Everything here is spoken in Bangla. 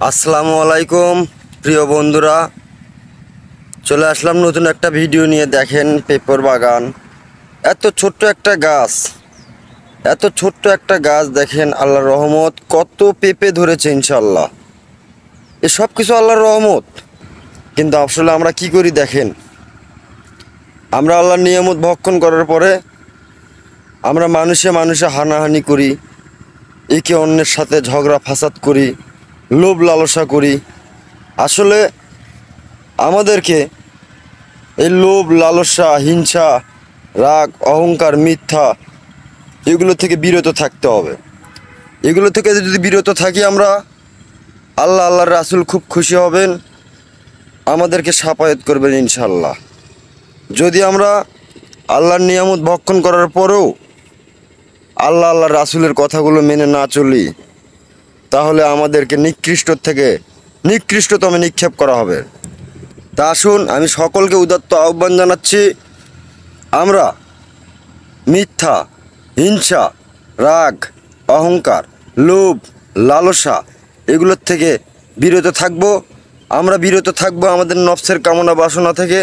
আসসালামু আলাইকুম প্রিয় বন্ধুরা, চলে আসলাম নতুন একটা ভিডিও নিয়ে। দেখেন পেঁপের বাগান, এত ছোট্ট একটা গাছ, এত ছোট্ট একটা গাছ দেখেন, আল্লাহর রহমত কত পেঁপে ধরেছে ইনশাল্লাহ। এ সব কিছু আল্লাহর রহমত। কিন্তু আসলে আমরা কি করি দেখেন, আমরা আল্লাহর নিয়ামত ভক্ষণ করার পরে আমরা মানুষে মানুষে হানাহানি করি, একে অন্যের সাথে ঝগড়া ফাসাদ করি, লোভ লালসা করি। আসলে আমাদেরকে এই লোভ লালসা, হিংসা, রাগ, অহংকার, মিথ্যা এগুলো থেকে বিরত থাকতে হবে। এগুলো থেকে যদি বিরত থাকি আমরা, আল্লাহর রাসূল খুব খুশি হবেন, আমাদেরকে শাফায়াত করবেন ইনশাল্লাহ। যদি আমরা আল্লাহর নিয়ামত ভক্ষণ করার পরেও আল্লাহর রাসূলের কথাগুলো মেনে না চলি, তাহলে আমাদেরকে নিকৃষ্ট থেকে নিকৃষ্টতমে নিক্ষেপ করা হবে। তা আসুন, আমি সকলকে উদাত্ত আহ্বান জানাচ্ছি, আমরা মিথ্যা, হিংসা, রাগ, অহংকার, লোভ, লালসা এগুলোর থেকে বিরত থাকব। আমরা বিরত থাকব আমাদের নফসের কামনা বাসনা থেকে।